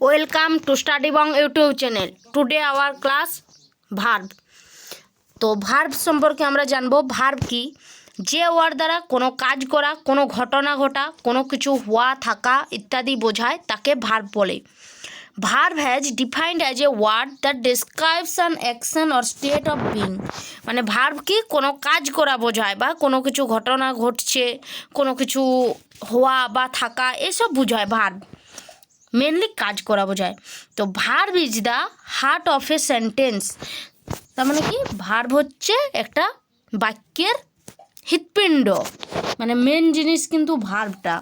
Welcome to Study Bang YouTube channel. Today our class verb. তো verb সম্পর্কে আমরা জানবো ভার্ব কি, যে ওয়ার্ড দ্বারা কোনো কাজ করা, কোনো ঘটনা ঘটা, কোনো কিছু হওয়া, থাকা ইত্যাদি বোঝায় তাকে ভার্ব বলে। Verb has defined as a word that describes an action or state of being. মানে ভার্ব কি কোনো কাজ করা বোঝায় বা কোনো কিছু ঘটনা ঘটছে, কোনো কিছু হওয়া বা থাকা এসব বোঝায় ভার্ব, মেনলি কাজ করা বোঝায়। তো verb is the heart of a sentence. তার মানে কি ভার্ব হচ্ছে একটা বাক্যের হৃৎপিণ্ড, মানে মেন জিনিস কিন্তু ভার্বটা।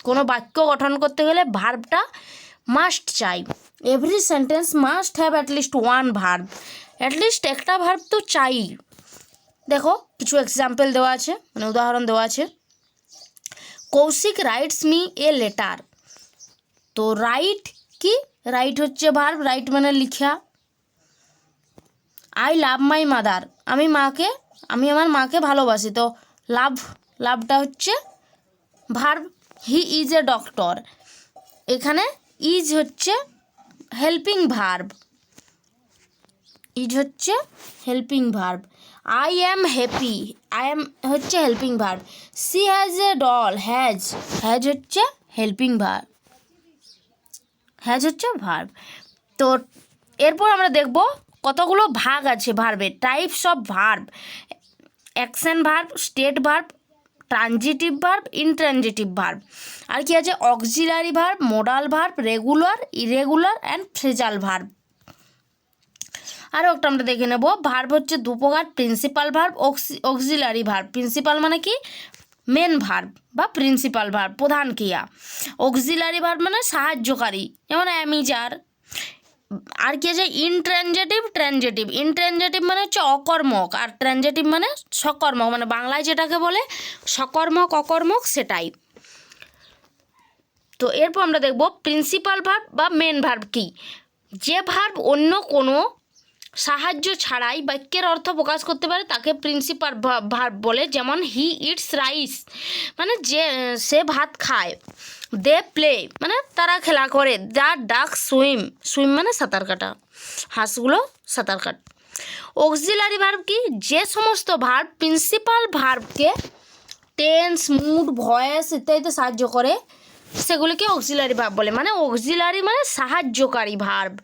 কোনো বাক্য গঠন করতে গেলে ভার্বটা মাস্ট চাই। Every sentence must have at least one verb, at least একটা ভার্ব তো চাই। দেখো কিছু এক্সাম্পল দেওয়া আছে, মানে উদাহরণ দেওয়া আছে। Koushik writes me a letter. তো রাইট কি, রাইট হচ্ছে ভার্ব, রাইট মানে লিখা। আই লাভ মাই মাদার, আমি আমার মাকে ভালোবাসি। তো লাভটা হচ্ছে verb. He is a doctor, এখানে ইজ হচ্ছে হেল্পিং ভার্ব, ইজ হচ্ছে helping verb. I am happy, I am হচ্ছে helping verb. She has a doll, has হচ্ছে হেল্পিং ভার্ব, হ্যাজ হচ্ছে ভার্ব। তো এরপর আমরা দেখব কতগুলো ভাগ আছে ভার্বের, types of verb. Action verb, state verb, transitive verb, intransitive verb. আর কি আছে auxiliary verb, modal verb, regular, irregular and phrasal verb. আরও একটা আমরা দেখে নেব, ভার্ব হচ্ছে দু প্রকার, principal verb, auxiliary verb. Principal মানে কি মেন ভার্ব বা প্রিন্সিপাল ভার্ব, প্রধান ক্রিয়া। অক্সিলারি ভার্ব মানে সাহায্যকারী, যেমন অ্যামিজার। আর কি আছে ইনট্রানজেটিভ, ট্রানজেটিভ। ইনট্রানজেটিভ মানে হচ্ছে অকর্মক, আর ট্রানজেটিভ মানে সকর্মক, মানে বাংলায় যেটাকে বলে সকর্মক অকর্মক সেটাই। তো এরপর আমরা দেখব প্রিন্সিপাল ভার্ব বা মেন ভার্ব কি, যে ভার্ব অন্য কোনো সাহায্য ছাড়াই বাক্যের অর্থ প্রকাশ করতে পারে তাকে প্রিন্সিপাল ভার্ব বলে। যেমন হি ইটস রাইস, মানে সে ভাত খায়। দে প্লে মানে তারা খেলা করে। দ্য ডাক সুইম, সুইম মানে সাঁতার কাটা, হাঁসগুলো সাঁতার কাট। অক্সিলারি ভার্ব কি, যে সমস্ত ভার্ব প্রিন্সিপাল ভার্বকে টেন্স, মুড, ভয়েস ইত্যাদিতে সাহায্য করে সেগুলিকে অক্সিলারি ভার্ব বলে। মানে অক্সিলারি মানে সাহায্যকারী ভার্ব।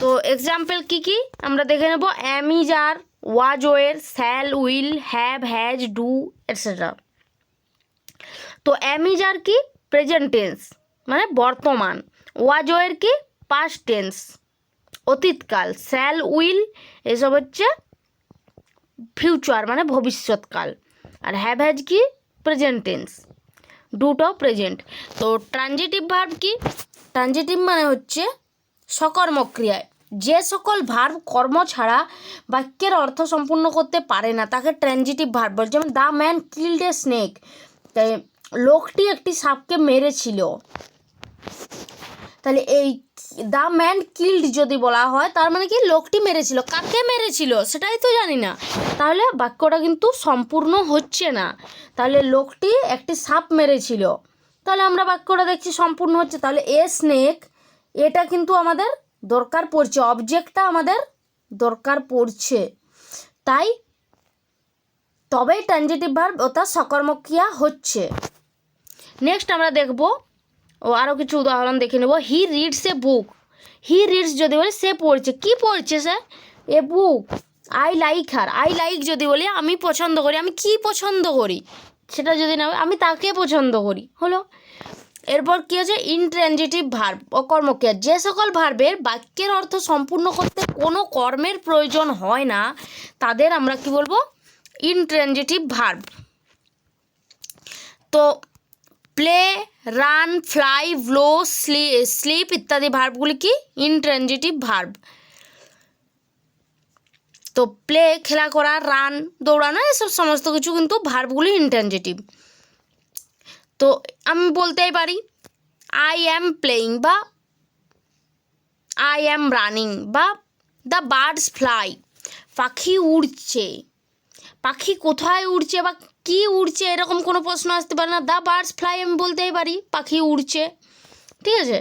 তো এক্সাম্পল কি কি আমরা দেখে নেব, am is are, was were, shall, will, have, has, do etcetera. তো অ্যামিজার কি প্রেজেন্ট টেন্স মানে বর্তমান, ওয়াজ ওয়ের কি পাস্ট টেন্স অতীতকাল, শ্যাল, উইল এসব হচ্ছে ফিউচার মানে ভবিষ্যৎকাল, আর হ্যাভ, হ্যাজ কি প্রেজেন্ট টেন্স, ডুটাও প্রেজেন্ট। তো ট্রানজিটিভ ভার্ব কি, ট্রানজিটিভ মানে হচ্ছে সকর্মক ক্রিয়ায় যে সকল ভার্ব কর্ম ছাড়া বাক্যের অর্থ সম্পূর্ণ করতে পারে না তাকে ট্রানজিটিভ ভার্ব বলে। যেমন the man killed a snake, লোকটি একটি সাপকে মেরেছিল। তাহলে এই দ্য ম্যান কিল্ড যদি বলা হয় তার মানে কি লোকটি মেরেছিল, কাকে মেরেছিল সেটাই তো জানি না, তাহলে বাক্যটা কিন্তু সম্পূর্ণ হচ্ছে না। তাহলে লোকটি একটি সাপ মেরেছিল, তাহলে আমরা বাক্যটা দেখছি সম্পূর্ণ হচ্ছে। তাহলে এ স্নেক এটা কিন্তু আমাদের দরকার পড়ছে, অবজেক্টটা আমাদের দরকার পড়ছে, তাই তবেই ট্রানজিটিভ ভার্ব অর্থাৎ সকর্মক ক্রিয়া হচ্ছে। নেক্সট আমরা দেখব আরও কিছু উদাহরণ দেখে নেব। He reads a book, he reads যদি বলি সে পড়ছে, কি পড়ছে সে, a book. I like her, I like যদি বলি আমি পছন্দ করি, আমি কি পছন্দ করি সেটা যদি না আমি তাকে পছন্দ করি, হলো। এরপর কী আছে ইনট্রানজিটিভ ভার্ব অকর্মক্রিয়া, যে সকল ভার্বের বাক্যের অর্থ সম্পূর্ণ করতে কোনো কর্মের প্রয়োজন হয় না তাদের আমরা কি বলবো ইনট্রানজিটিভ ভার্ব। তো play, run, fly, blow, sleep ইত্যাদি ভার্বগুলি কি ইনট্রানজিটিভ ভার্ব। তো প্লে খেলা করা, রান দৌড়ানো এসব সমস্ত কিছু কিন্তু ভার্বগুলি ইনট্রানজিটিভ। তো আমি বলতেই পারি আই অ্যাম প্লেয়িং বা আই অ্যাম রানিং বা দ্য বার্ডস ফ্লাই, পাখি উড়ছে। পাখি কোথায় উড়ছে বা কি উড়ছে এরকম কোনো প্রশ্ন আসতে পারে না, দ্য বার্ডস ফ্লাই আমি বলতেই পারি পাখি উড়ছে, ঠিক আছে।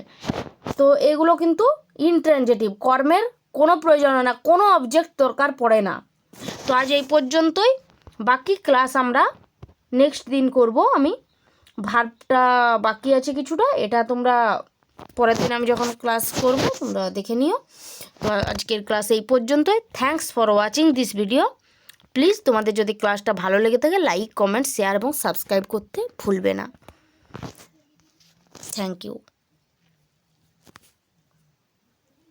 তো এগুলো কিন্তু ইনট্রানজিটিভ, কর্মের কোনো প্রয়োজন হয় না, কোনো অবজেক্ট দরকার পড়ে না। তো আজ এই পর্যন্তই, বাকি ক্লাস আমরা নেক্সট দিন করব। আমি ভার্বটা বাকি আছে কিছুটা, এটা তোমরা পরের দিন আমি যখন ক্লাস করব তোমরা দেখে নিও। তো আজকের ক্লাস এই পর্যন্তই। Thanks for watching this video. Please তোমাদের যদি ক্লাসটা ভালো লেগে থাকে লাইক, কমেন্ট, শেয়ার এবং সাবস্ক্রাইব করতে ভুলবে না। Thank you.